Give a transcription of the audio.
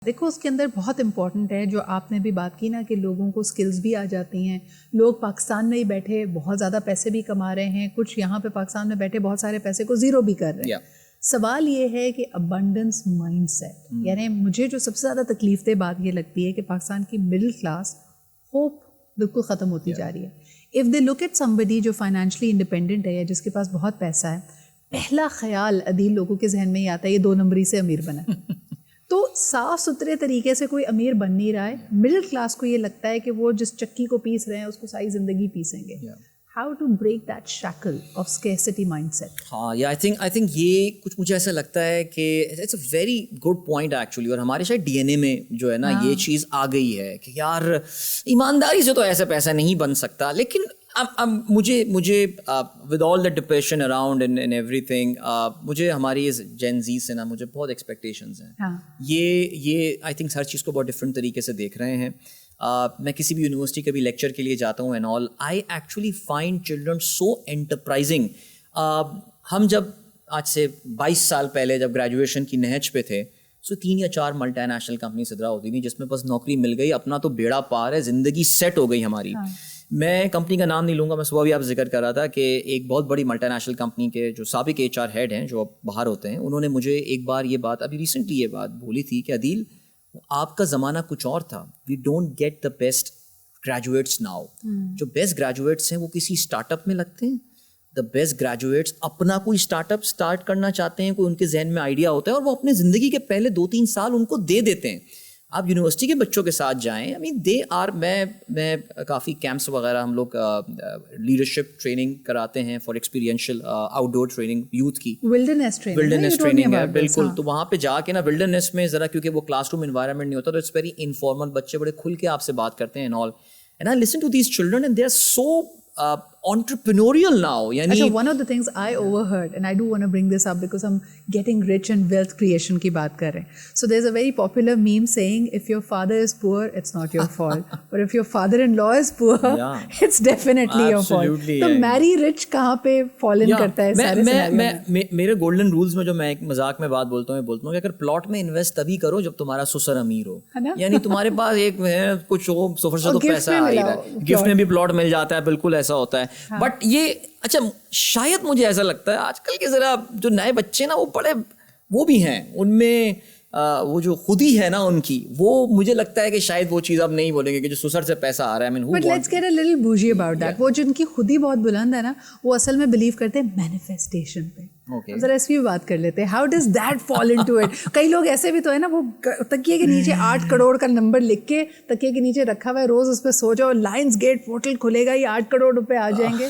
دیکھو اس کے اندر بہت امپورٹنٹ ہے جو آپ نے بھی بات کی نا کہ لوگوں کو سکلز بھی آ جاتی ہیں. لوگ پاکستان میں ہی بیٹھے بہت زیادہ پیسے بھی کما رہے ہیں, کچھ یہاں پہ پاکستان میں بیٹھے بہت سارے پیسے کو زیرو بھی کر رہے ہیں. سوال یہ ہے کہ ابنڈنس مائنڈ سیٹ, یعنی مجھے جو سب سے زیادہ تکلیف دہ بات یہ لگتی ہے کہ پاکستان کی مڈل کلاس ہوپ بالکل ختم ہوتی جا رہی ہے. If they look at somebody جو فائنینشلی انڈیپینڈنٹ ہے یا جس کے پاس بہت پیسہ ہے, پہلا خیال عدیل لوگوں کے ذہن میں یہ آتا ہے یہ 2 نمبری سے امیر بنا. تو صاف ستھرے طریقے سے کوئی امیر بن نہیں رہا ہے. مڈل کلاس کو یہ لگتا ہے کہ وہ جس چکی کو پیس رہے ہیں اس کو ساری زندگی پیسیں گے. How to break that cycle of scarcity mindset. ہاں یا آئی تھنک یہ کچھ مجھے ایسا لگتا ہے کہ it's a very good point actually, اور ہمارے شاید ڈی این اے میں جو ہے نا یہ چیز آ گئی ہے کہ یار ایمانداری سے تو ایسا پیسہ نہیں بن سکتا. لیکن مجھے with all the depression around and every thing, مجھے ہماری اس جین زی سے نا مجھے بہت ایکسپیکٹیشنز ہیں. یہ آئی تھنک ہر چیز کو بہت ڈفرینٹ طریقے سے دیکھ رہے ہیں. میں کسی بھی یونیورسٹی کے بھی لیکچر کے لیے جاتا ہوں and all, I actually find children so enterprising. ہم جب آج سے 22 سال پہلے جب گریجویشن کی نہج پہ تھے, سو 3 یا 4 ملٹی نیشنل کمپنی صدرا ہوتی تھیں جس میں بس نوکری مل گئی, اپنا تو بیڑا پار ہے, زندگی سیٹ ہو گئی ہماری. میں کمپنی کا نام نہیں لوں گا, میں صبح بھی آپ ذکر کر رہا تھا کہ ایک بہت بڑی ملٹی نیشنل کمپنی کے جو سابق ایچ آر ہیڈ ہیں جو اب باہر ہوتے ہیں, انہوں نے مجھے ایک بار یہ بات ابھی ریسنٹلی یہ بات بولی تھی کہ عدیل آپ کا زمانہ کچھ اور تھا, we don't get the best graduates now. جو بیسٹ گریجویٹس ہیں وہ کسی اسٹارٹ اپ میں لگتے ہیں. دا بیسٹ گریجویٹس اپنا کوئی اسٹارٹ اپ اسٹارٹ کرنا چاہتے ہیں, کوئی ان کے ذہن میں آئیڈیا ہوتا ہے اور وہ اپنے زندگی کے پہلے 2-3 سال ان کو دے دیتے ہیں. آپ یونیورسٹی کے بچوں کے ساتھ جائیں, آئی مین دے آر, میں کافی کیمپس وغیرہ ہم لوگ لیڈرشپ ٹریننگ کراتے ہیں for experiential out door training youth کی, ولڈرنیس ٹریننگ ہے بالکل. تو وہاں پہ جا کے نا ولڈرنیس میں ذرا کیونکہ وہ کلاس روم انوائرمنٹ نہیں ہوتا تو اٹس ویری انفارمل, بچے بڑے کھل کے آپ سے بات کرتے ہیں and all, and I listen to these children and they are so entrepreneurial now. Yani one of the things I overheard, and I do want to bring this up because I'm getting rich and wealth creation ki baat kar rahe hain. So there's a very popular meme saying if your father is poor it's not your fault, but if your father-in-law is poor it's definitely your fault. تو marry rich kahan pe fall in karta hai سارے scenario میں. میرے golden rules میں جو میں ایک مذاق میں بات بولتا ہوں کہ اگر پلاٹ میں انویسٹ تبھی کرو جب تمہارا سسر امیر ہو, یعنی تمہارے پاس ایک کچھ ہو سفر سے تو پیسہ آ ہی رہا ہے, گفٹ میں بھی پلاٹ مل جاتا ہے, بالکل ایسا ہوتا ہے. بٹ یہ اچھا شاید مجھے ایسا لگتا ہے آج کل کے ذرا جو نئے بچے نا وہ بڑے وہ بھی ہیں, ان میں وہ جو خودی ہے نا ان کی, وہ مجھے لگتا ہے کہ شاید وہ چیز اب نہیں بولیں گے کہ جو سسر سے پیسہ آ رہا ہے. But let's get a little bougie about that. وہ جن کی خودی بہت بلند ہے نا وہ اصل میں بلیو کرتے ہیں مینیفیسٹیشن پہ. ذرا اس کی بھی بات کر لیتے ہیں, how does that fall into it. کئی لوگ ایسے بھی تو ہے نا وہ تکیے کے نیچے 8 کروڑ کا نمبر لکھ کے تکیے کے نیچے رکھا ہوا ہے, روز اس پہ سو جاؤ, لائنس گیٹ پورٹل کھلے گا, یہ 8 کروڑ روپے آ جائیں گے.